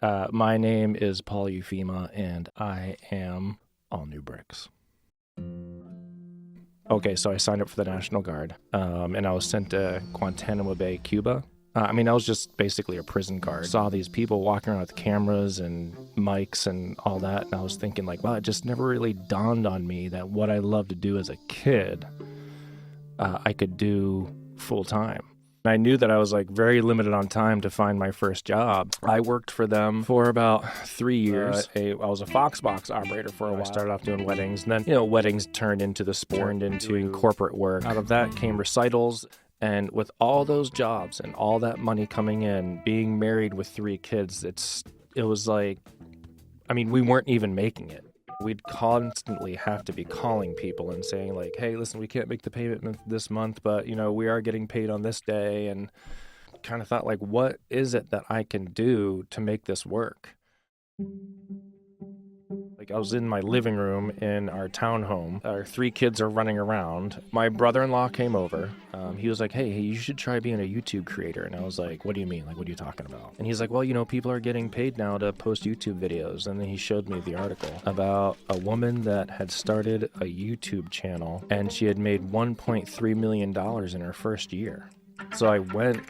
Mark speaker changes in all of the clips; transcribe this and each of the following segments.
Speaker 1: My name is Paul Ufema, and I am AllNewBricks. Okay, so I signed up for the National Guard, and I was sent to Guantanamo Bay, Cuba. I was just basically a prison guard. Saw these people walking around with cameras and mics and all that, and I was thinking like, wow, it just never really dawned on me that what I loved to do as a kid, I could do full time. I knew that I was like very limited on time to find my first job. I worked for them for about 3 years. I was a Fox box operator for a while. I started off doing weddings, and then, weddings turned into the sport, turned into corporate work. Out of that came recitals. And with all those jobs and all that money coming in, being married with 3 kids, it was like, we weren't even making it. We'd constantly have to be calling people and saying like, hey, listen, we can't make the payment this month, but, we are getting paid on this day. And kind of thought like, what is it that I can do to make this work? Like I was in my living room in our townhome. Our 3 kids are running around. My brother-in-law came over. He was like, hey, you should try being a YouTube creator. And I was like, what do you mean? Like, what are you talking about? And he's like, well, people are getting paid now to post YouTube videos. And then he showed me the article about a woman that had started a YouTube channel, and she had made $1.3 million in her first year. So I went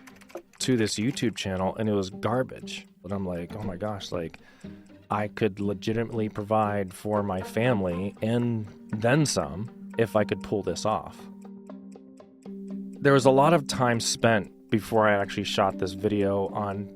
Speaker 1: to this YouTube channel, and it was garbage. But I'm like, oh my gosh, like, I could legitimately provide for my family and then some if I could pull this off. There was a lot of time spent before I actually shot this video on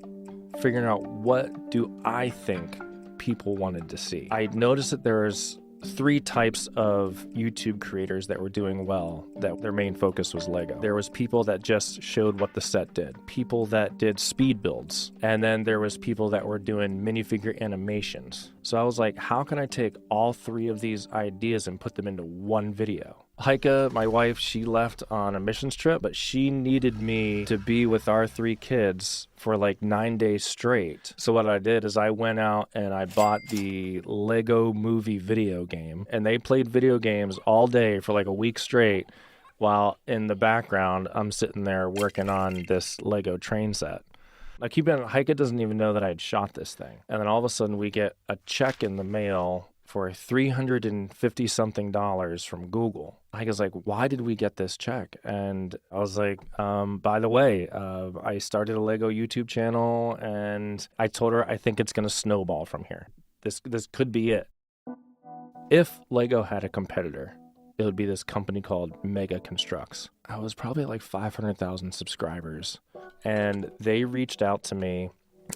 Speaker 1: figuring out what do I think people wanted to see. I noticed that there's 3 types of YouTube creators that were doing well, that their main focus was Lego. There was people that just showed what the set did, people that did speed builds, and then there was people that were doing minifigure animations. So I was like, how can I take all 3 of these ideas and put them into one video? Heike, my wife, she left on a missions trip, but she needed me to be with our 3 kids for like 9 days straight. So what I did is I went out and I bought the Lego Movie video game, and they played video games all day for like a week straight, while in the background I'm sitting there working on this Lego train set. Heike doesn't even know that I had shot this thing. And then all of a sudden we get a check in the mail for $350-something from Google. Heike's like, why did we get this check? And I was like, by the way, I started a Lego YouTube channel, and I told her I think it's going to snowball from here. This could be it. If Lego had a competitor, it would be this company called Mega Constructs. I was probably like 500,000 subscribers, and they reached out to me,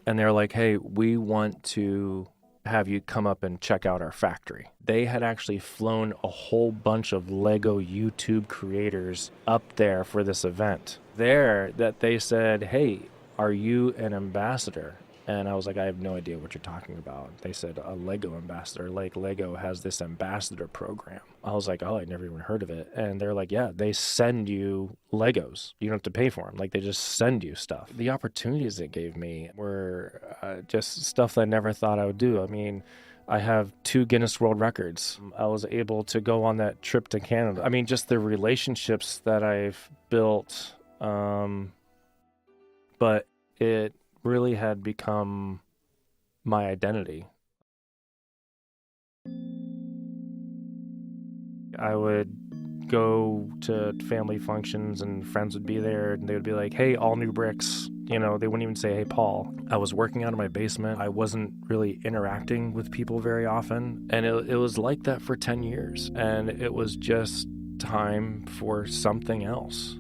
Speaker 1: and they're like, hey, we want to have you come up and check out our factory. They had actually flown a whole bunch of Lego YouTube creators up there for this event. That they said, hey, are you an ambassador? And I was like, I have no idea what you're talking about. They said, a Lego ambassador, like Lego has this ambassador program. I was like, oh, I never even heard of it. And they're like, yeah, they send you Legos. You don't have to pay for them. Like, they just send you stuff. The opportunities it gave me were just stuff that I never thought I would do. I have 2 Guinness World Records. I was able to go on that trip to Canada. Just the relationships that I've built, but it really had become my identity. I would go to family functions and friends would be there, and they would be like, hey, AllNewBricks. They wouldn't even say, hey, Paul. I was working out of my basement. I wasn't really interacting with people very often. And it was like that for 10 years. And it was just time for something else.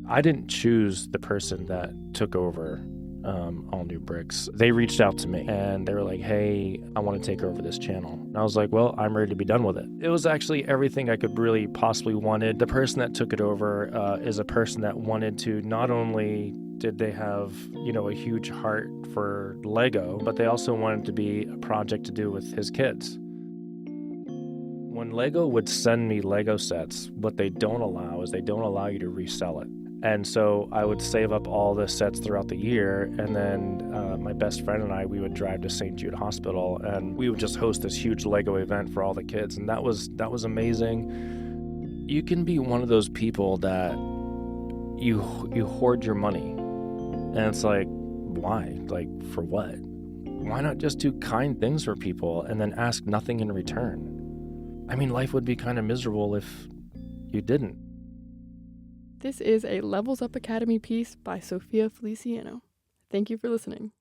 Speaker 1: I didn't choose the person that took over AllNewBricks. They reached out to me and they were like, hey, I want to take over this channel. And I was like, well, I'm ready to be done with it. It was actually everything I could really possibly wanted. The person that took it over is a person that wanted to, not only did they have, a huge heart for Lego, but they also wanted to be a project to do with his kids. When Lego would send me Lego sets, what they don't allow is they don't allow you to resell it. And so I would save up all the sets throughout the year, and then my best friend and I, we would drive to St. Jude Hospital, and we would just host this huge Lego event for all the kids, and that was amazing. You can be one of those people that you hoard your money, and it's like, why? Like, for what? why not just do kind things for people and then ask nothing in return? I mean, life would be kind of miserable if you didn't.
Speaker 2: This is a Levels Up Academy piece by Sophia Feliciano. Thank you for listening.